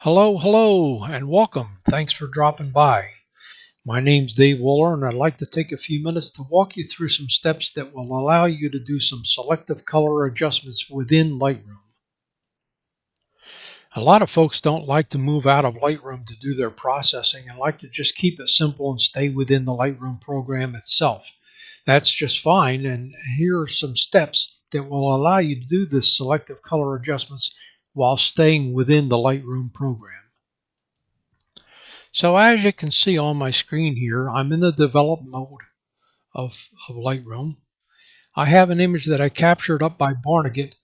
Hello, hello, and welcome. Thanks for dropping by. My name's Dave Wooler, and I'd like to take a few minutes to walk you through some steps that will allow you to do some selective color adjustments within Lightroom. A lot of folks don't like to move out of Lightroom to do their processing and like to just keep it simple and stay within the Lightroom program itself. That's just fine, and here are some steps that will allow you to do this selective color adjustments while staying within the Lightroom program. So as you can see on my screen here, I'm in the develop mode of Lightroom. I have an image that I captured up by Barnegat,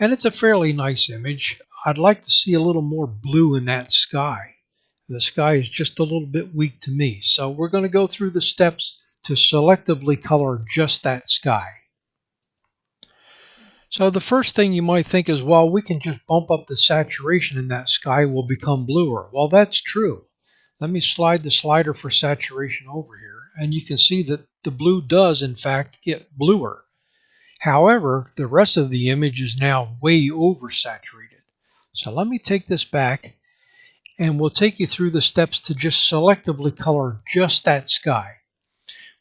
and it's a fairly nice image. I'd like to see a little more blue in that sky. The sky is just a little bit weak to me, so we're going to go through the steps to selectively color just that sky. So the first thing you might think is, well, we can just bump up the saturation and that sky will become bluer. Well, that's true. Let me slide the slider for saturation over here, and you can see that the blue does in fact get bluer. However, the rest of the image is now way oversaturated. So let me take this back, and we'll take you through the steps to just selectively color just that sky.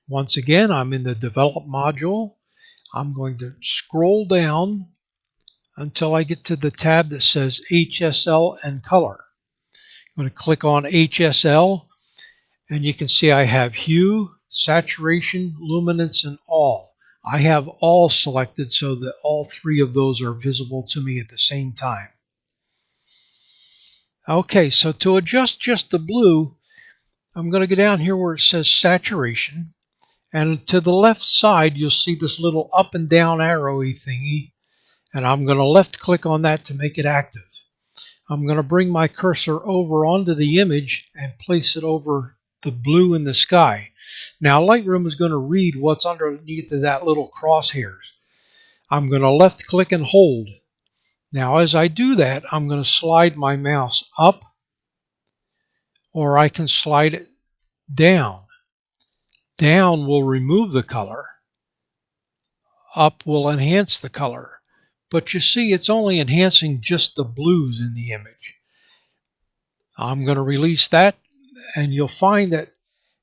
Once again, I'm in the Develop module. I'm going to scroll down until I get to the tab that says HSL and Color. I'm going to click on HSL, and you can see I have hue, saturation, luminance, and all. I have all selected so that all three of those are visible to me at the same time. Okay, so to adjust just the blue, I'm going to go down here where it says saturation, and to the left side you'll see this little up and down arrowy thingy, and I'm going to left click on that to make it active. I'm going to bring my cursor over onto the image and place it over the blue in the sky. Now Lightroom is going to read what's underneath of that little crosshairs. I'm going to left click and hold. Now as I do that, I'm going to slide my mouse up, or I can slide it down. Down will remove the color. Up will enhance the color. But you see, it's only enhancing just the blues in the image. I'm going to release that, and you'll find that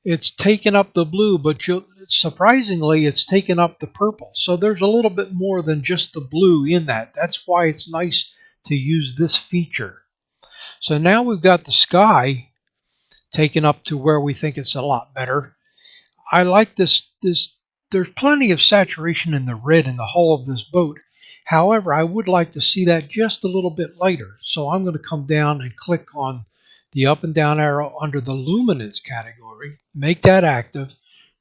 it's taken up the blue, but surprisingly, it's taken up the purple. So there's a little bit more than just the blue in that. That's why it's nice to use this feature. So now we've got the sky taken up to where we think it's a lot better. I like this. There's plenty of saturation in the red in the hull of this boat. However, I would like to see that just a little bit lighter. So I'm going to come down and click on the up and down arrow under the luminance category, make that active,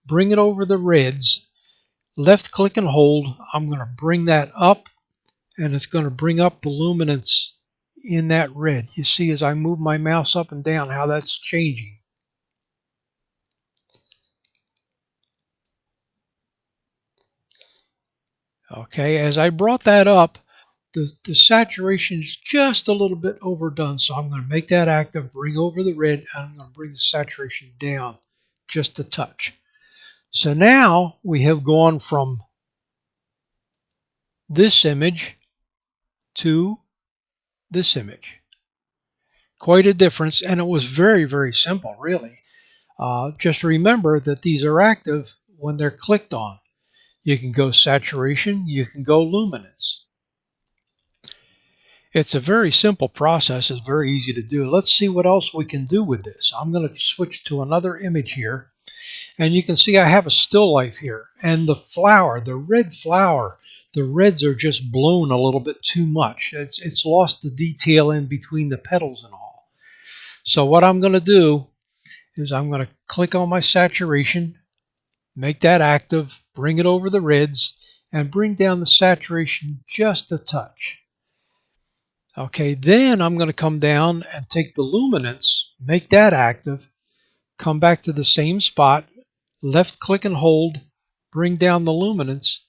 bring it over the reds, left click and hold. I'm going to bring that up, and it's going to bring up the luminance in that red. You see as I move my mouse up and down how that's changing. Okay, as I brought that up, the saturation is just a little bit overdone, so I'm going to make that active, bring over the red, and I'm going to bring the saturation down just a touch. So now we have gone from this image to this image. Quite a difference, and it was very, very simple, really. Just remember that these are active when they're clicked on. You can go saturation, you can go luminance. It's a very simple process. It's very easy to do. Let's see what else we can do with this. I'm going to switch to another image here, and you can see I have a still life here, and the flower, the red flower, the reds are just blown a little bit too much. It's lost the detail in between the petals and all. So what I'm going to do is I'm going to click on my saturation, make that active, bring it over the reds, and bring down the saturation just a touch. Okay, then I'm going to come down and take the luminance, make that active, come back to the same spot, left click and hold, bring down the luminance,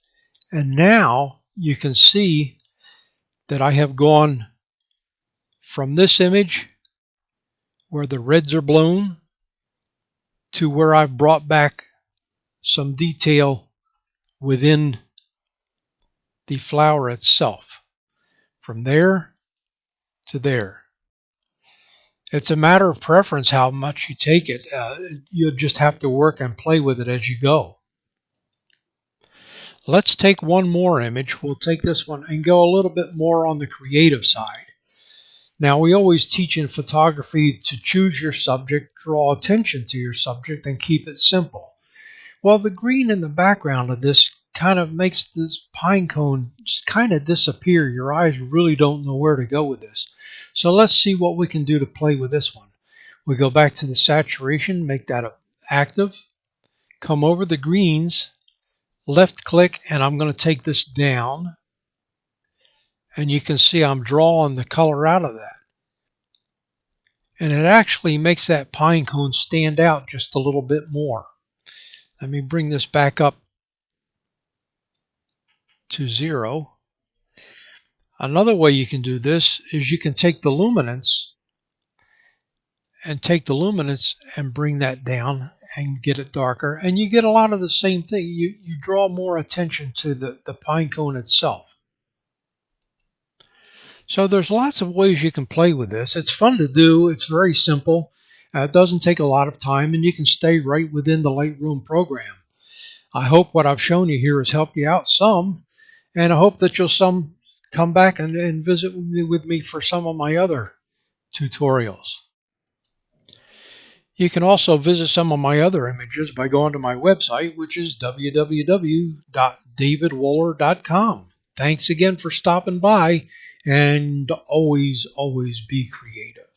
and now you can see that I have gone from this image where the reds are blown to where I've brought back some detail within the flower itself. From there to there. It's a matter of preference how much you take it. You'll just have to work and play with it as you go. Let's take one more image. We'll take this one and go a little bit more on the creative side. Now, we always teach in photography to choose your subject, draw attention to your subject, and keep it simple. Well, the green in the background of this kind of makes this pine cone kind of disappear. Your eyes really don't know where to go with this. So let's see what we can do to play with this one. We go back to the saturation, make that active, come over the greens, left click, and I'm going to take this down. And you can see I'm drawing the color out of that. And it actually makes that pine cone stand out just a little bit more. Let me bring this back up to 0. Another way you can do this is you can take the luminance and bring that down and get it darker, and you get a lot of the same thing. You draw more attention to the pine cone itself. So there's lots of ways you can play with this. It's fun to do. It's very simple. It doesn't take a lot of time, and you can stay right within the Lightroom program. I hope what I've shown you here has helped you out some, and I hope that you'll come back and visit with me for some of my other tutorials. You can also visit some of my other images by going to my website, which is www.davidwohler.com. Thanks again for stopping by, and always be creative.